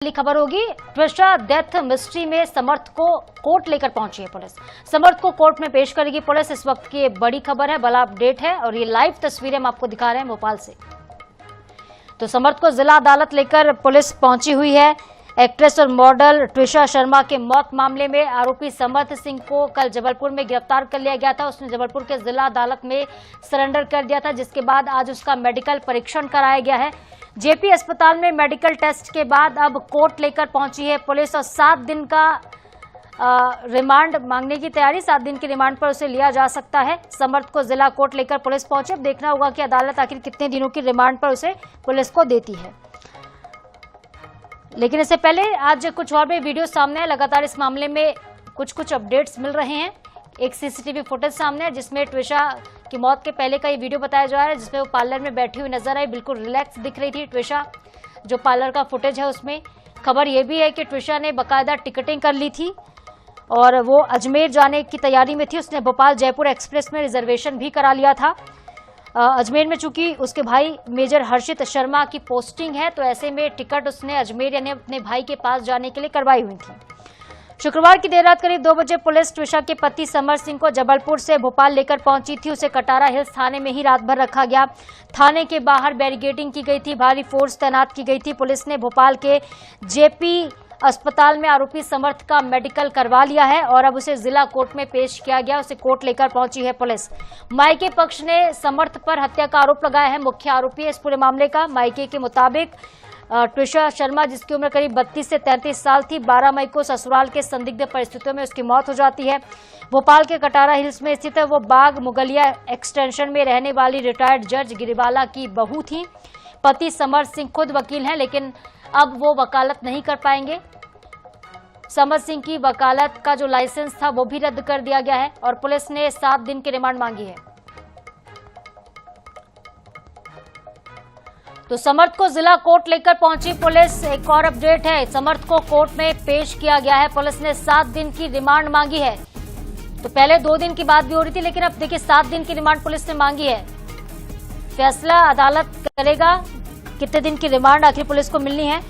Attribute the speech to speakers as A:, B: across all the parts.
A: खबर होगी। Twisha death mystery में समर्थ को कोर्ट लेकर पहुंची है पुलिस। समर्थ को कोर्ट में पेश करेगी पुलिस। इस वक्त की बड़ी खबर है, बड़ा अपडेट है और ये लाइव तस्वीरें हम आपको दिखा रहे हैं भोपाल से। तो समर्थ को जिला अदालत लेकर पुलिस पहुंची हुई है। एक्ट्रेस और मॉडल ट्विशा शर्मा के मौत मामले में आरोपी समर्थ सिंह को कल जबलपुर में गिरफ्तार कर लिया गया था। उसने जबलपुर के जिला अदालत में सरेंडर कर दिया था, जिसके बाद आज उसका मेडिकल परीक्षण कराया गया है। जेपी अस्पताल में मेडिकल टेस्ट के बाद अब कोर्ट लेकर पहुंची है पुलिस और 7 दिन का रिमांड मांगने की तैयारी। 7 दिन के रिमांड पर उसे लिया जा सकता है। समर्थ को जिला कोर्ट लेकर पुलिस पहुंचे। अब देखना होगा कि अदालत आखिर कितने दिनों की रिमांड पर उसे पुलिस को देती है। लेकिन इससे पहले आज कुछ और भी वीडियो सामने है। लगातार इस मामले में कुछ अपडेट्स मिल रहे हैं। एक सीसीटीवी फुटेज सामने है जिसमें ट्विशा की मौत के पहले का ये वीडियो बताया जा रहा है, जिसमें वो पार्लर में बैठी हुई नजर आई, बिल्कुल रिलैक्स दिख रही थी ट्विशा। जो पार्लर का फुटेज है उसमें खबर यह भी है कि ट्विशा ने बाकायदा टिकटिंग कर ली थी और वो अजमेर जाने की तैयारी में थी। उसने भोपाल जयपुर एक्सप्रेस में रिजर्वेशन भी करा लिया था। अजमेर में चूंकि उसके भाई मेजर हर्षित शर्मा की पोस्टिंग है, तो ऐसे में टिकट उसने अजमेर यानी अपने भाई के पास जाने के लिए करवाई हुई थी। शुक्रवार की देर रात करीब 2 बजे पुलिस ट्विशा के पति समर्थ सिंह को जबलपुर से भोपाल लेकर पहुंची थी। उसे कटारा हिल्स थाने में ही रात भर रखा गया। थाने के बाहर बैरिकेडिंग की गई थी, भारी फोर्स तैनात की गई थी। पुलिस ने भोपाल के जेपी अस्पताल में आरोपी समर्थ का मेडिकल करवा लिया है और अब उसे जिला कोर्ट में पेश किया गया। उसे कोर्ट लेकर पहुंची है पुलिस। मायके पक्ष ने समर्थ पर हत्या का आरोप लगाया है। मुख्य आरोपी है इस पूरे मामले का। मायके के मुताबिक ट्विशा शर्मा, जिसकी उम्र करीब 32 से 33 साल थी, 12 मई को ससुराल के संदिग्ध परिस्थितियों में उसकी मौत हो जाती है। भोपाल के कटारा हिल्स में स्थित है वो बाग मुगलिया एक्सटेंशन में रहने वाली रिटायर्ड जज गिरिबाला की बहू थी। पति समर्थ सिंह खुद वकील हैं, लेकिन अब वो वकालत नहीं कर पाएंगे। समर्थ सिंह की वकालत का जो लाइसेंस था वो भी रद्द कर दिया गया है और पुलिस ने 7 दिन की रिमांड मांगी है। तो समर्थ को जिला कोर्ट लेकर पहुंची पुलिस। एक और अपडेट है, समर्थ को कोर्ट में पेश किया गया है। पुलिस ने 7 दिन की रिमांड मांगी है। तो पहले 2 दिन की बात भी हो रही थी, लेकिन अब देखिए 7 दिन की रिमांड पुलिस ने मांगी है। फैसला अदालत करेगा कितने दिन की रिमांड आखिर पुलिस को मिलनी है।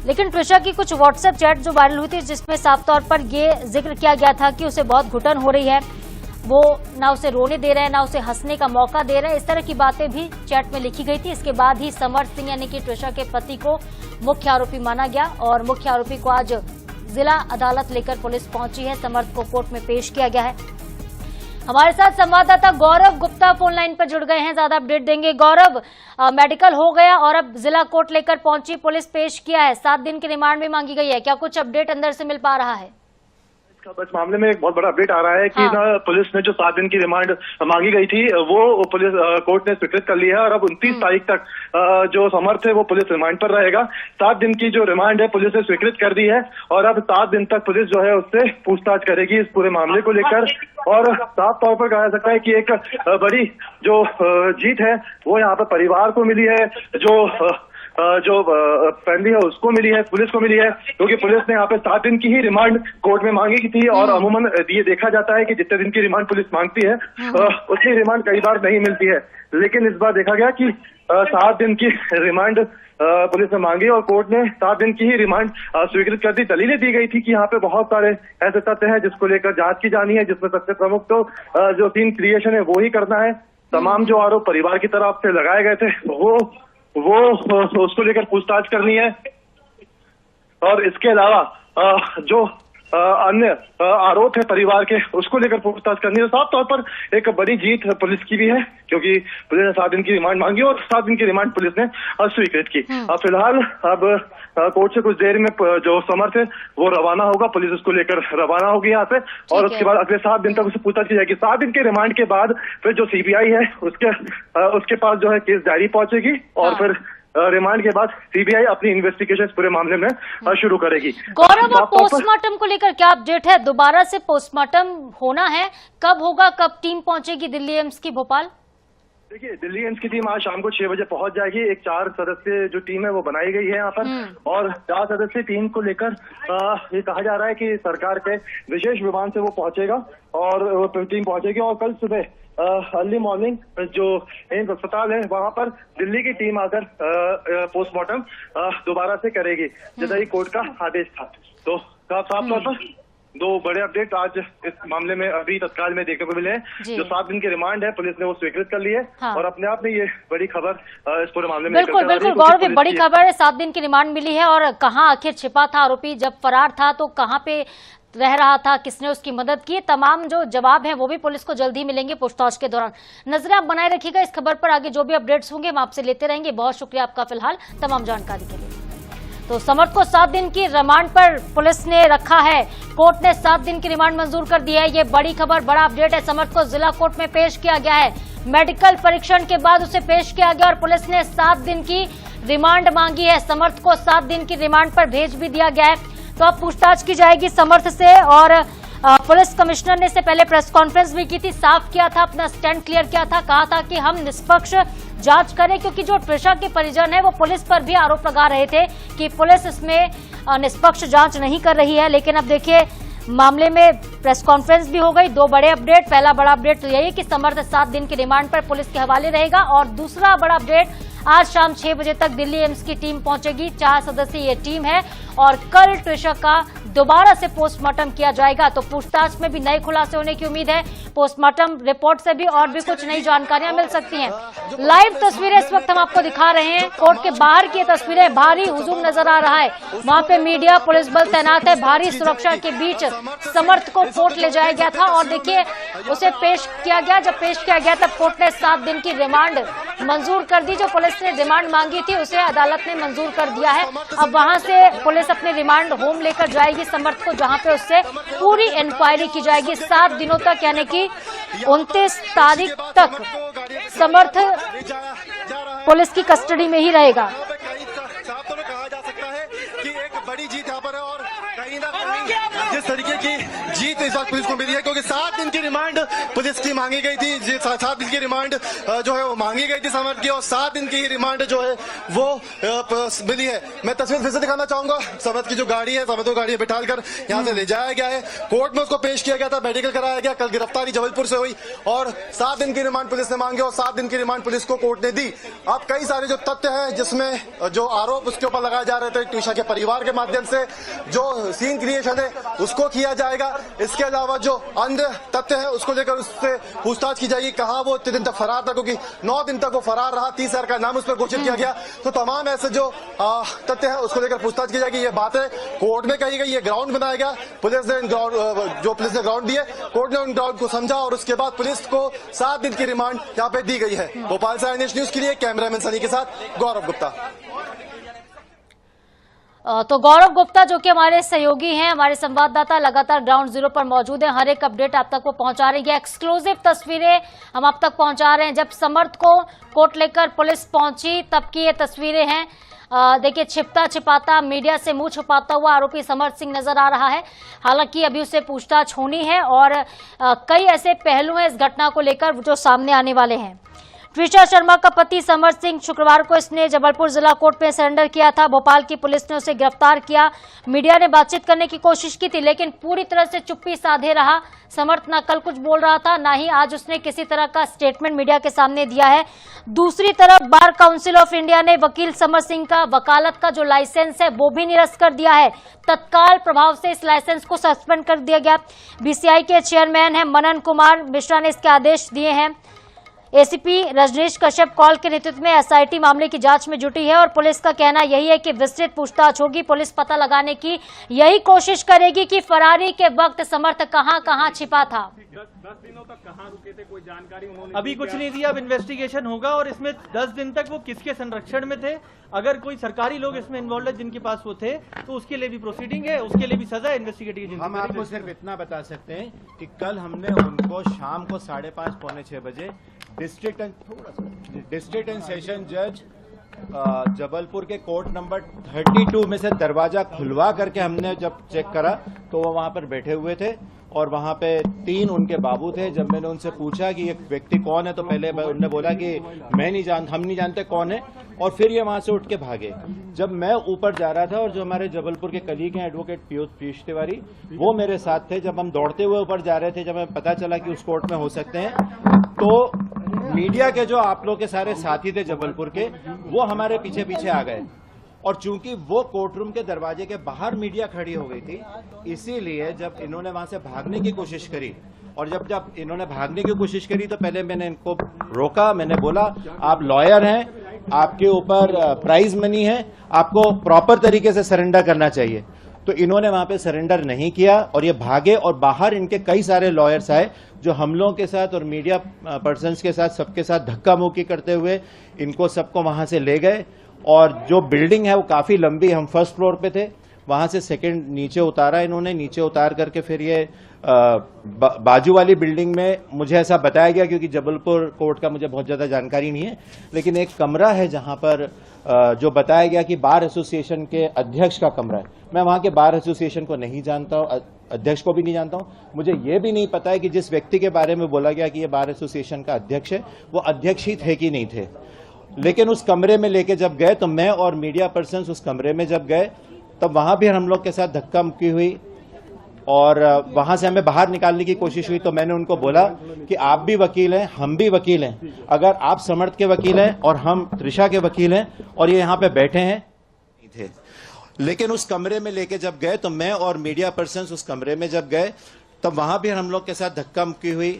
A: लेकिन ट्विशा की कुछ व्हाट्सएप चैट जो वायरल हुई थी, जिसमें साफ तौर पर यह जिक्र किया गया था कि उसे बहुत घुटन हो रही है, वो ना उसे रोने दे रहे हैं ना उसे हंसने का मौका दे रहे हैं। इस तरह की बातें भी चैट में लिखी गई थी। इसके बाद ही समर्थ सिंह यानी कि ट्विशा के पति को मुख्य आरोपी माना गया और मुख्य आरोपी को आज जिला अदालत लेकर पुलिस पहुंची है। समर्थ को कोर्ट में पेश किया गया है। हमारे साथ संवाददाता गौरव गुप्ता फोन लाइन पर जुड़ गए हैं, ज्यादा अपडेट देंगे। गौरव, मेडिकल हो गया और अब जिला कोर्ट लेकर पहुंची पुलिस, पेश किया है, 7 दिन की रिमांड भी मांगी गई है, क्या कुछ अपडेट अंदर से मिल पा रहा है?
B: इस मामले में एक बहुत बड़ा अपडेट आ रहा है कि पुलिस ने जो 7 दिन की रिमांड मांगी गई थी वो पुलिस कोर्ट ने स्वीकृत कर ली है और अब 29 तारीख तक जो समर्थ है वो पुलिस रिमांड पर रहेगा। 7 दिन की जो रिमांड है पुलिस ने स्वीकृत कर दी है और अब 7 दिन तक पुलिस जो है उससे पूछताछ करेगी इस पूरे मामले को लेकर। और साफ तौर पर कहा जा सकता है कि एक बड़ी जो जीत है वो यहाँ पर परिवार को मिली है, जो फैमिली है उसको मिली है, पुलिस को मिली है, क्योंकि पुलिस ने यहाँ पे 7 दिन की ही रिमांड कोर्ट में मांगी थी और अमूमन ये देखा जाता है कि जितने दिन की रिमांड पुलिस मांगती है उतनी रिमांड कई बार नहीं मिलती है। लेकिन इस बार देखा गया कि 7 दिन की रिमांड पुलिस ने मांगी और कोर्ट ने 7 दिन की ही रिमांड स्वीकृत कर दी। दलीलें दी गई थी कि यहाँ पे बहुत सारे ऐसे तथ्य हैं जिसको लेकर जांच की जानी है, जिसमें सबसे प्रमुख तो जो सीन क्रिएशन है वो ही करना है। तमाम जो आरोप परिवार की तरफ से लगाए गए थे वो उसको लेकर पूछताछ करनी है और इसके अलावा जो अन्य आरोप है परिवार के उसको लेकर पूछताछ करनी है। साफ तौर पर एक बड़ी जीत पुलिस की भी है, क्योंकि पुलिस ने 7 दिन की रिमांड मांगी और 7 दिन की रिमांड पुलिस ने स्वीकृत की। फिलहाल अब कोर्ट से कुछ देर में जो समर्थ है वो रवाना होगा, पुलिस उसको लेकर रवाना होगी यहाँ से और उसके बाद अगले 7 दिन तक उसे पूछताछ की जाएगी। 7 दिन के रिमांड के बाद फिर जो सीबीआई है उसके पास जो है केस डायरी पहुंचेगी और फिर रिमांड के बाद सीबीआई अपनी इन्वेस्टिगेशन पूरे मामले में शुरू करेगी।
A: गौरव, पोस्टमार्टम को लेकर क्या अपडेट है? दोबारा से पोस्टमार्टम होना है, कब होगा, कब टीम पहुंचेगी दिल्ली एम्स की भोपाल?
B: देखिए, दिल्ली एम्स की टीम आज शाम को 6 बजे पहुंच जाएगी। एक 4 सदस्यीय जो टीम है वो बनाई गई है यहाँ पर, और 4 सदस्यीय टीम को लेकर ये कहा जा रहा है कि सरकार के विशेष विमान से वो पहुंचेगा और वो टीम पहुंचेगी। और कल सुबह अर्ली मॉर्निंग जो एम्स अस्पताल है वहां पर दिल्ली की टीम आकर पोस्टमार्टम दोबारा से करेगी, जैसा ही कोर्ट का आदेश था। तो साफ तौर पर 2 बड़े अपडेट आज इस मामले में अभी तत्काल में देखने को मिले हैं। जो 7 दिन की रिमांड है पुलिस ने वो स्वीकृत कर ली है। हाँ। और अपने आप में ये बड़ी खबर इस पूरे मामले में
A: बिल्कुल गौरव, बड़ी खबर है। 7 दिन की रिमांड मिली है और कहाँ आखिर छिपा था आरोपी, जब फरार था तो कहाँ पे रह रहा था, किसने उसकी मदद की, तमाम जो जवाब हैं वो भी पुलिस को जल्दी मिलेंगे पूछताछ के दौरान। नजरें आप बनाए रखिएगा इस खबर पर, आगे जो भी अपडेट्स होंगे हम आपसे लेते रहेंगे। बहुत शुक्रिया आपका फिलहाल तमाम जानकारी के लिए। तो समर्थ को 7 दिन की रिमांड पर पुलिस ने रखा है, कोर्ट ने 7 दिन की रिमांड मंजूर कर दी है। ये बड़ी खबर, बड़ा अपडेट है। समर्थ को जिला कोर्ट में पेश किया गया है, मेडिकल परीक्षण के बाद उसे पेश किया गया और पुलिस ने 7 दिन की रिमांड मांगी है। समर्थ को 7 दिन की रिमांड पर भेज भी दिया गया है। तो अब पूछताछ की जाएगी समर्थ से, और पुलिस कमिश्नर ने इससे पहले प्रेस कॉन्फ्रेंस भी की थी, साफ किया था, अपना स्टैंड क्लियर किया था, कहा था कि हम निष्पक्ष जांच करें, क्योंकि जो ट्विशा के परिजन है वो पुलिस पर भी आरोप लगा रहे थे कि पुलिस इसमें निष्पक्ष जांच नहीं कर रही है। लेकिन अब देखिए, मामले में प्रेस कॉन्फ्रेंस भी हो गई। 2 बड़े अपडेट, पहला बड़ा अपडेट तो यही है कि समर्थ 7 दिन की रिमांड पर पुलिस के हवाले रहेगा, और दूसरा बड़ा अपडेट, आज शाम 6 बजे तक दिल्ली एम्स की टीम पहुंचेगी। 4 सदस्यीय ये टीम है और कल ट्विशा का दोबारा से पोस्टमार्टम किया जाएगा। तो पूछताछ में भी नए खुलासे होने की उम्मीद है। पोस्टमार्टम रिपोर्ट से भी और भी कुछ नई जानकारियां मिल सकती हैं। लाइव तस्वीरें इस वक्त हम आपको दिखा रहे हैं, कोर्ट के बाहर की तस्वीरें, भारी हुजूम नजर आ रहा है। वहां पे मीडिया, पुलिस बल तैनात है, भारी सुरक्षा के बीच समर्थ को कोर्ट ले जाया गया था और देखिए उसे पेश किया गया। जब पेश किया गया तब कोर्ट ने 7 दिन की रिमांड मंजूर कर दी। जो पुलिस ने रिमांड मांगी थी उसे अदालत ने मंजूर कर दिया है। अब वहां से पुलिस अपने रिमांड होम लेकर जाएगी समर्थ को, जहां पे उससे पूरी इंक्वायरी की जाएगी 7 दिनों तक, यानी कि 29 तारीख तक समर्थ पुलिस की कस्टडी में ही रहेगा।
C: बड़ी जीत यहाँ पर है और कहीं ना कहीं जिस तरीके की जीत इस वक्त पुलिस को मिली है, क्योंकि 7 दिन की रिमांड पुलिस की मांगी गई थी। 7 दिन की रिमांड जो है वो मांगी गई थी समर्थ की, और 7 दिन की रिमांड जो है वो मिली है। मैं तस्वीर फिर से दिखाना चाहूंगा। समर्थ की जो गाड़ी है, समर्थ को गाड़ी बिठाकर यहाँ से ले जाया गया है, कोर्ट में उसको पेश किया गया था, मेडिकल कराया गया, कल गिरफ्तारी जबलपुर से हुई और 7 दिन की रिमांड पुलिस ने मांगी और 7 दिन की रिमांड पुलिस को कोर्ट ने दी। अब कई सारे जो तथ्य हैं जिसमें जो आरोप उसके ऊपर लगाए जा रहे थे ट्विशा के परिवार के माध्यम से, जो सीन क्रिएशन है उसको किया जाएगा। इसके अलावा जो अन्य तथ्य है उसको लेकर उससे पूछताछ की जाएगी, कहा वो इतने दिन तक फरार था, क्योंकि 9 दिन तक वो फरार रहा, 30,000 का नाम उस पर घोषित किया गया। तो तमाम ऐसे जो तथ्य है उसको लेकर पूछताछ की जाएगी। ये बातें कोर्ट में कही गई, ये ग्राउंड बनाया गया, पुलिस ने जो पुलिस ने ग्राउंड दिए, कोर्ट ने उन ग्राउंड को समझा और उसके बाद पुलिस को 7 दिन की रिमांड यहाँ पे दी गई है। भोपाल से INH न्यूज के लिए कैमरामैन सनी के साथ गौरव गुप्ता।
A: तो गौरव गुप्ता जो कि हमारे सहयोगी हैं, हमारे संवाददाता, लगातार ग्राउंड जीरो पर मौजूद हैं, हर एक अपडेट आप तक वो पहुंचा रही है। एक्सक्लूसिव तस्वीरें हम आप तक पहुंचा रहे हैं। जब समर्थ को कोर्ट लेकर पुलिस पहुंची तब की ये तस्वीरें हैं। देखिए, छिपता छिपाता, मीडिया से मुंह छुपाता हुआ आरोपी समर्थ सिंह नजर आ रहा है। हालांकि अभी उससे पूछताछ होनी है और कई ऐसे पहलू हैं इस घटना को लेकर जो सामने आने वाले हैं। ट्विशा शर्मा का पति समर्थ सिंह, शुक्रवार को इसने जबलपुर जिला कोर्ट में सरेंडर किया था। भोपाल की पुलिस ने उसे गिरफ्तार किया। मीडिया ने बातचीत करने की कोशिश की थी लेकिन पूरी तरह से चुप्पी साधे रहा। समर्थ ना कल कुछ बोल रहा था, ना ही आज उसने किसी तरह का स्टेटमेंट मीडिया के सामने दिया है। दूसरी तरफ बार काउंसिल ऑफ इंडिया ने वकील समर्थ सिंह का वकालत का जो लाइसेंस है वो भी निरस्त कर दिया है। तत्काल प्रभाव से इस लाइसेंस को सस्पेंड कर दिया गया। BCI के चेयरमैन है मनन कुमार मिश्रा ने इसके आदेश दिए हैं। ACP रजनीश कश्यप कौल के नेतृत्व में SIT मामले की जांच में जुटी है और पुलिस का कहना यही है कि विस्तृत पूछताछ होगी। पुलिस पता लगाने की यही कोशिश करेगी कि फरारी के वक्त समर्थ कहां छिपा था।
D: 10 दिनों तक कहां रुके थे, कोई जानकारी उन्होंने अभी कुछ नहीं दिया। अब इन्वेस्टिगेशन होगा और इसमें 10 दिन तक वो किसके संरक्षण में थे, अगर कोई सरकारी लोग इसमें इन्वॉल्व है जिनके पास वो थे तो उसके लिए भी प्रोसीडिंग है, उसके लिए भी सजा इन्वेस्टिगेटिव। हम आपको सिर्फ इतना बता सकते हैं कि कल हमने उनको शाम को 5:30 पौने 6 बजे डिस्ट्रिक्ट एंड सेशन जज
E: जबलपुर के कोर्ट नंबर 32 में से दरवाजा खुलवा करके हमने जब चेक करा तो वो वहां पर बैठे हुए थे और वहां पे 3 उनके बाबू थे। जब मैंने उनसे पूछा कि ये व्यक्ति कौन है तो पहले उन्होंने बोला कि हम नहीं जानते कौन है, और फिर ये वहां से उठ के भागे। जब मैं ऊपर जा रहा था और जो हमारे जबलपुर के कलीग हैं एडवोकेट पीयूष तिवारी, वो मेरे साथ थे। जब हम दौड़ते हुए ऊपर जा रहे थे, जब हमें पता चला कि उस कोर्ट में हो सकते हैं, तो मीडिया के जो आप लोग के सारे साथी थे जबलपुर के, वो हमारे पीछे पीछे आ गए। और चूंकि वो कोर्ट रूम के दरवाजे के बाहर मीडिया खड़ी हो गई थी, इसीलिए जब इन्होंने वहां से भागने की कोशिश करी, और जब इन्होंने भागने की कोशिश करी तो पहले मैंने इनको रोका। मैंने बोला आप लॉयर हैं, आपके ऊपर प्राइज मनी है, आपको प्रॉपर तरीके से सरेंडर करना चाहिए। तो इन्होंने वहां पे सरेंडर नहीं किया और ये भागे, और बाहर इनके कई सारे लॉयर्स आए जो हम लोगों के साथ और मीडिया पर्सन्स के साथ सबके साथ धक्का मुक्की करते हुए इनको सबको वहां से ले गए। और जो बिल्डिंग है वो काफी लंबी, हम फर्स्ट फ्लोर पे थे, वहां से सेकंड नीचे उतारा इन्होंने। नीचे उतार करके फिर ये बाजू वाली बिल्डिंग में, मुझे ऐसा बताया गया क्योंकि जबलपुर कोर्ट का मुझे बहुत ज्यादा जानकारी नहीं है, लेकिन एक कमरा है जहां पर जो बताया गया कि बार एसोसिएशन के अध्यक्ष का कमरा है। मैं वहां के बार एसोसिएशन को नहीं जानता हूं, अध्यक्ष को भी नहीं जानता हूं। मुझे ये भी नहीं पता है कि जिस व्यक्ति के बारे में बोला गया कि ये बार एसोसिएशन का अध्यक्ष है, वो अध्यक्ष ही थे कि नहीं थे। लेकिन उस कमरे में लेके जब गए तो मैं और मीडिया पर्सन उस कमरे में जब गए, तब वहां भी हम लोग के साथ धक्का मुक्की हुई और वहां से हमें बाहर निकालने की कोशिश हुई। तो मैंने उनको बोला कि आप भी वकील हैं, हम भी वकील हैं, अगर आप समर्थ के वकील हैं और हम त्रिशा के वकील हैं और ये यहाँ पे बैठे हैं थे। लेकिन उस कमरे में लेके जब गए तो मैं और मीडिया पर्सन उस कमरे में जब गए, तब वहां भी हम लोग के साथ धक्का मुक्की हुई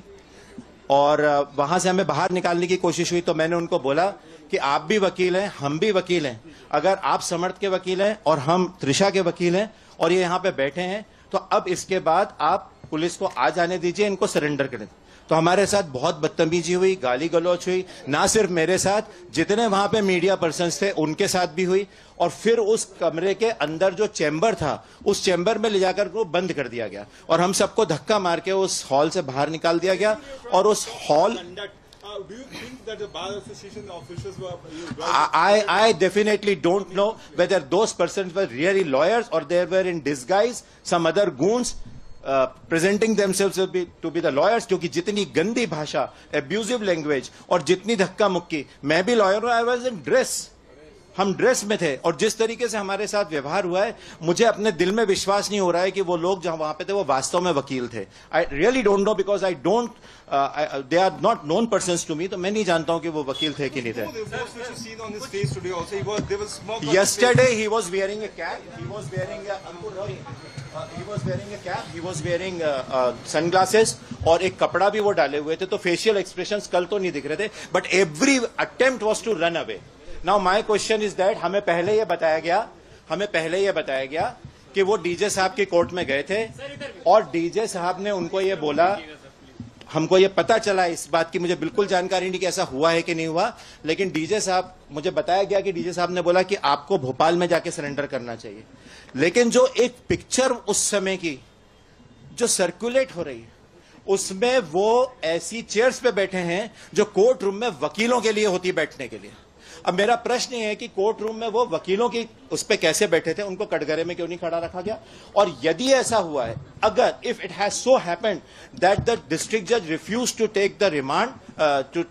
E: और वहां से हमें बाहर निकालने की कोशिश हुई। तो मैंने उनको बोला कि आप भी वकील हैं, हम भी वकील हैं, अगर आप समर्थ के वकील हैं और हम त्रिशा के वकील हैं और ये यहाँ पे बैठे हैं, तो अब इसके बाद आप पुलिस को आ जाने दीजिए, इनको सरेंडर करें। तो हमारे साथ बहुत बदतमीजी हुई, गाली गलौच हुई, ना सिर्फ मेरे साथ, जितने वहां पे मीडिया पर्सन्स थे उनके साथ भी हुई। और फिर उस कमरे के अंदर जो चैम्बर था, उस चैम्बर में ले जाकर को बंद कर दिया गया और हम सबको धक्का मार के उस हॉल से बाहर निकाल दिया गया। और उस hall
F: Do you think that the bar association officials were?
E: I definitely don't know whether those persons were really lawyers or they were in disguise, some other goons presenting themselves to be the lawyers. क्योंकि जितनी गंदी भाषा, abusive language और जितनी धक्का मुक्की, मैं भी लॉयर हूं, I was in dress, हम ड्रेस में थे, और जिस तरीके से हमारे साथ व्यवहार हुआ है, मुझे अपने दिल में विश्वास नहीं हो रहा है कि वो लोग जहां वहां पे थे वो वास्तव में वकील थे। I really don't know because I don't, they are not known persons to me, तो मैं नहीं जानता हूं कि वो वकील थे कि नहीं थे। Yesterday he was wearing a cap, he was wearing sunglasses और एक कपड़ा भी वो डाले हुए थे, तो फेशियल एक्सप्रेशंस कल तो नहीं दिख रहे थे, but every attempt was to run away. Now my question is that हमें पहले ये बताया गया कि वो डीजे साहब के कोर्ट में गए थे और डीजे साहब ने उनको ये बोला, हमको ये पता चला, इस बात की मुझे बिल्कुल जानकारी नहीं कि ऐसा हुआ है कि नहीं हुआ, लेकिन डीजे साहब, मुझे बताया गया कि डीजे साहब ने बोला कि आपको भोपाल में जाके सरेंडर करना चाहिए। लेकिन जो एक पिक्चर उस समय की जो सर्कुलेट हो रही है, उसमें वो ऐसी चेयर्स पे बैठे हैं जो कोर्ट रूम में वकीलों के लिए होती बैठने के लिए। अब मेरा प्रश्न ये है कि कोर्ट रूम में वो वकीलों की उस पे कैसे बैठे थे, उनको कटघरे में क्यों नहीं खड़ा रखा गया? और यदि ऐसा हुआ है, अगर if it has so happened that the district जज refuse to take the remand to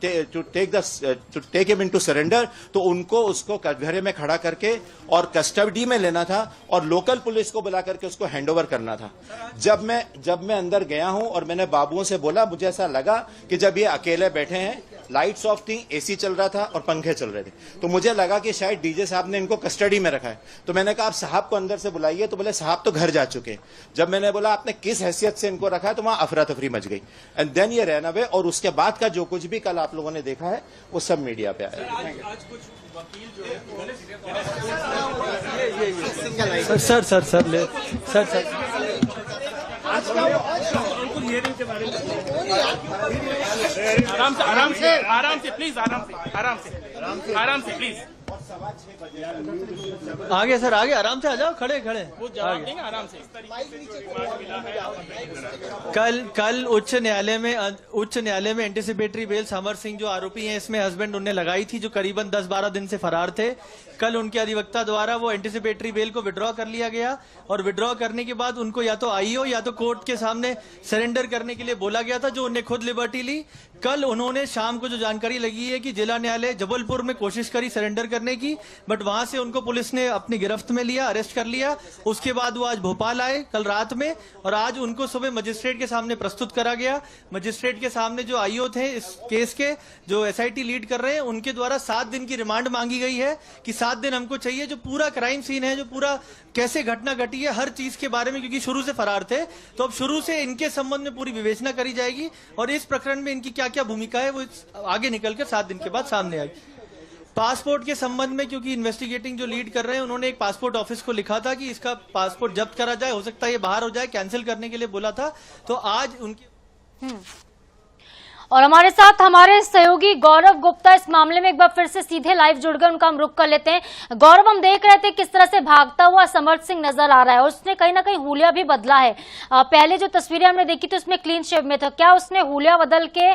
E: take him into surrender, तो उनको उसको कटघरे में खड़ा करके और कस्टडी में लेना था और लोकल पुलिस को बुला करके उसको हैंडओवर करना था। जब मैं अंदर गया हूं और मैंने बाबुओं से बोला, मुझे ऐसा लगा कि जब ये अकेले बैठे हैं, लाइट्स ऑफ थी, एसी चल रहा था और पंखे चल रहे थे, तो मुझे लगा कि शायद डीजे साहब ने इनको कस्टडी में रखा है। तो मैंने कहा आप साहब को अंदर से बुलाइए, तो बोले साहब तो घर जा चुके। जब मैंने बोला आपने किस हैसियत से इनको रखा है, तो वहां अफरा तफरी मच गई एंड देन ये रन अवे। और उसके बाद का जो कुछ भी कल आप लोगों ने देखा है वो सब मीडिया पे आया।
F: आज कुछ वकील जो है
D: सर
F: आराम से प्लीज, आराम से प्लीज।
D: आगे सर, आगे आराम से आ जाओ, खड़े खड़े
G: वो जवाब देंगे आराम से।
D: कल उच्च न्यायालय में एंटीसिपेटरी बेल समर सिंह जो आरोपी हैं इसमें हस्बैंड उन्हें लगाई थी, जो करीबन 10-12 दिन से फरार थे। कल उनके अधिवक्ता द्वारा वो एंटीसिपेटरी बेल को विड्रॉ कर लिया गया और विड्रॉ करने के बाद उनको या तो आईओ या तो कोर्ट के सामने सरेंडर करने के लिए बोला गया था, जो उन्हें खुद लिबर्टी ली। कल उन्होंने शाम को जो जानकारी लगी है कि जिला न्यायालय जबलपुर में कोशिश करी सरेंडर करने की, बट वहां से उनको पुलिस ने अपनी गिरफ्त में लिया, अरेस्ट कर लिया। उसके बाद वो आज भोपाल आए कल रात में, और आज उनको सुबह मजिस्ट्रेट के सामने प्रस्तुत करा गया। मजिस्ट्रेट के सामने जो आईओ थे इस केस के, जो एसआईटी लीड कर रहे हैं, उनके द्वारा 7 दिन की रिमांड मांगी गई है कि 7 दिन हमको चाहिए, जो पूरा क्राइम सीन है, जो पूरा कैसे घटना घटी है, हर चीज के बारे में, क्योंकि शुरू से फरार थे, तो अब शुरू से इनके संबंध में पूरी विवेचना करी जाएगी और इस प्रकरण में इनकी क्या क्या भूमिका है वो आगे निकलकर 7 दिन के बाद सामने आएगी। पासपोर्ट के संबंध में, क्योंकि इन्वेस्टिगेटिंग जो लीड कर रहे हैं, उन्होंने एक पासपोर्ट ऑफिस को लिखा था कि इसका पासपोर्ट जब्त करा जाए, हो सकता है ये बाहर हो जाए, कैंसिल करने के लिए बोला था, तो आज उनके
A: और हमारे साथ हमारे सहयोगी गौरव गुप्ता इस मामले में एक बार फिर से सीधे लाइव जुड़ गए, उनका हम रुख कर लेते हैं। गौरव, हम देख रहे थे किस तरह से भागता हुआ समर्थ सिंह नजर आ रहा है और उसने कहीं ना कहीं हुलिया भी बदला है। पहले जो तस्वीरें हमने देखी थी उसमें क्लीन शेव में था, क्या उसने हुलिया बदल के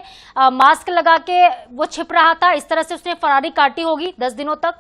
A: मास्क लगा के वो छिप रहा था, इस तरह से उसने फरारी काटी होगी 10 दिनों तक?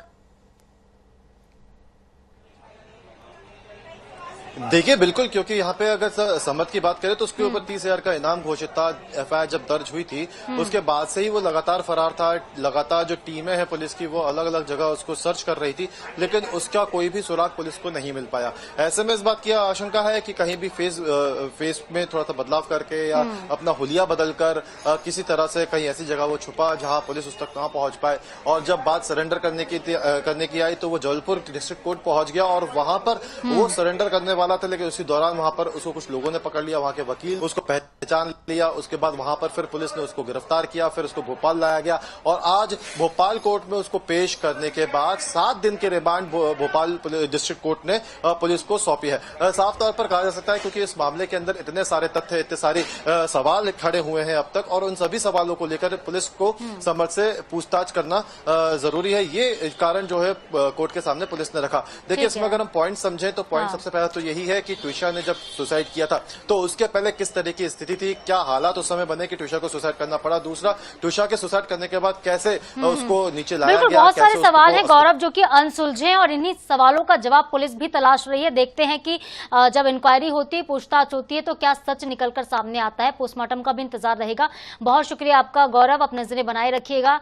C: देखिए बिल्कुल, क्योंकि यहाँ पे अगर समर्थ की बात करें तो उसके ऊपर 30,000 का इनाम घोषित था। एफआईआर जब दर्ज हुई थी उसके बाद से ही वो लगातार फरार था। लगातार जो टीमें हैं पुलिस की वो अलग अलग जगह उसको सर्च कर रही थी, लेकिन उसका कोई भी सुराग पुलिस को नहीं मिल पाया। ऐसे में इस बात की आशंका है कि कहीं भी फेस में थोड़ा सा बदलाव करके या अपना हुलिया बदलकर किसी तरह से कहीं ऐसी जगह वो छुपा जहां पुलिस उस तक ना पहुंच पाए। और जब बात सरेंडर करने की आई तो वो जबलपुर डिस्ट्रिक्ट कोर्ट पहुंच गया और वहां पर वो सरेंडर करने वाला था, लेकिन उसी दौरान वहां पर उसको कुछ लोगों ने पकड़ लिया, वहां के वकील उसको पहचान लिया। उसके बाद वहां पर फिर पुलिस ने उसको गिरफ्तार किया, फिर उसको भोपाल लाया गया और आज भोपाल कोर्ट में उसको पेश करने के बाद 7 दिन की रिमांड भोपाल डिस्ट्रिक्ट कोर्ट ने पुलिस को सौंपी है। साफ तौर पर कहा जा सकता है, क्योंकि इस मामले के अंदर इतने सारे तथ्य, इतने सारे सवाल खड़े हुए हैं अब तक, और उन सभी सवालों को लेकर पुलिस को समर्थ से पूछताछ करना जरूरी है। ये कारण जो है कोर्ट के सामने पुलिस ने रखा। देखिए, इसमें अगर हम पॉइंट समझें तो पॉइंट सबसे पहला तो यही है कि ट्विशा ने जब सुसाइड किया था तो उसके पहले किस तरह की स्थिति थी, क्या हालात उस समय बने कि ट्विशा को सुसाइड करना पड़ा। दूसरा, ट्विशा के सुसाइड करने के बाद कैसे उसको नीचे लाया गया।
A: बहुत सारे सवाल हैं गौरव जो कि अनसुलझे हैं और इन्हीं सवालों का जवाब पुलिस भी तलाश रही है। देखते हैं कि जब इंक्वायरी होती है, पूछताछ होती है, तो क्या सच निकलकर सामने आता है। पोस्टमार्टम का भी इंतजार रहेगा। बहुत शुक्रिया आपका गौरव, अपने नजरें बनाए रखिएगा।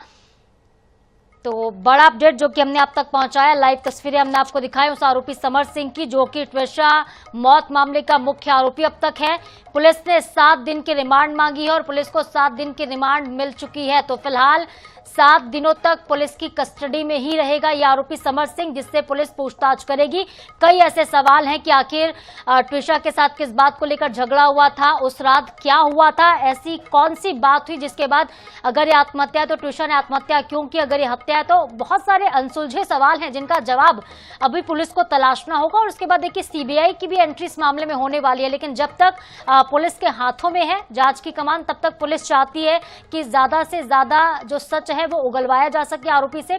A: तो बड़ा अपडेट जो कि हमने आप तक पहुंचाया, लाइव तस्वीरें हमने आपको दिखाई उस आरोपी समर्थ सिंह की, जो कि ट्विशा मौत मामले का मुख्य आरोपी अब तक है। पुलिस ने 7 दिन की रिमांड मांगी है और पुलिस को 7 दिन की रिमांड मिल चुकी है। तो फिलहाल 7 दिनों तक पुलिस की कस्टडी में ही रहेगा ये आरोपी समर्थ सिंह, जिससे पुलिस पूछताछ करेगी। कई ऐसे सवाल हैं कि आखिर ट्विशा के साथ किस बात को लेकर झगड़ा हुआ था, उस रात क्या हुआ था, ऐसी कौन सी बात हुई जिसके बाद अगर ये आत्महत्या है तो ट्विशा ने आत्महत्या क्यों की, अगर ये हत्या है तो बहुत सारे अनसुलझे सवाल हैं जिनका जवाब अभी पुलिस को तलाशना होगा। और उसके बाद देखिए सीबीआई की भी एंट्री इस मामले में होने वाली है, लेकिन जब तक पुलिस के हाथों में है जांच की कमान, तब तक पुलिस चाहती है कि ज्यादा से ज्यादा जो सच है वो उगलवाया जा सके आरोपी से।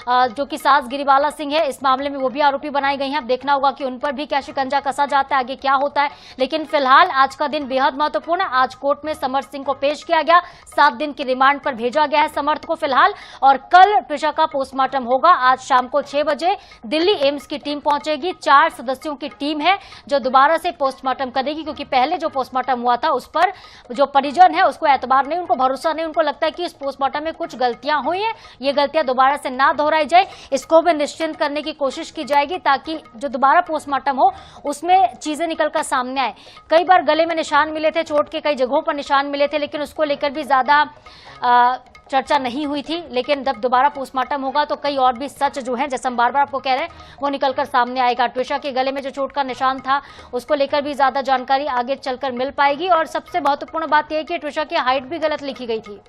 A: जो कि सास गिरिबाला सिंह है, इस मामले में वो भी आरोपी बनाई गई हैं। अब देखना होगा कि उन पर भी क्या शिकंजा कसा जाता है, आगे क्या होता है। लेकिन फिलहाल आज का दिन बेहद महत्वपूर्ण है। आज कोर्ट में समर्थ सिंह को पेश किया गया, 7 दिन की रिमांड पर भेजा गया है समर्थ को फिलहाल, और कल ट्विशा का पोस्टमार्टम होगा। आज शाम को 6 बजे दिल्ली एम्स की टीम पहुंचेगी। 4 सदस्यों की टीम है जो दोबारा से पोस्टमार्टम करेगी, क्योंकि पहले जो पोस्टमार्टम हुआ था उस पर जो परिजन है उसको एतबार नहीं, उनको भरोसा नहीं, उनको लगता है कि इस पोस्टमार्टम में कुछ गलतियां हुई हैं, ये गलतियां दोबारा से ना दोहराई जाए। इसको भी निश्चिंत करने की कोशिश की जाएगी ताकि जो दोबारा पोस्टमार्टम हो उसमें चीजें निकलकर सामने आए। कई बार गले में निशान मिले थे, चोट के कई जगहों पर निशान मिले थे, लेकिन उसको लेकर भी ज्यादा चर्चा नहीं हुई थी। लेकिन जब दोबारा पोस्टमार्टम होगा तो कई और भी सच जो है, जैसे हम बार बार आपको कह रहे हैं, वो निकलकर सामने आएगा। ट्विशा के गले में जो चोट का निशान था उसको लेकर भी ज्यादा जानकारी आगे चलकर मिल पाएगी। और सबसे महत्वपूर्ण बात यह है कि ट्विशा की हाइट भी गलत लिखी गई थी।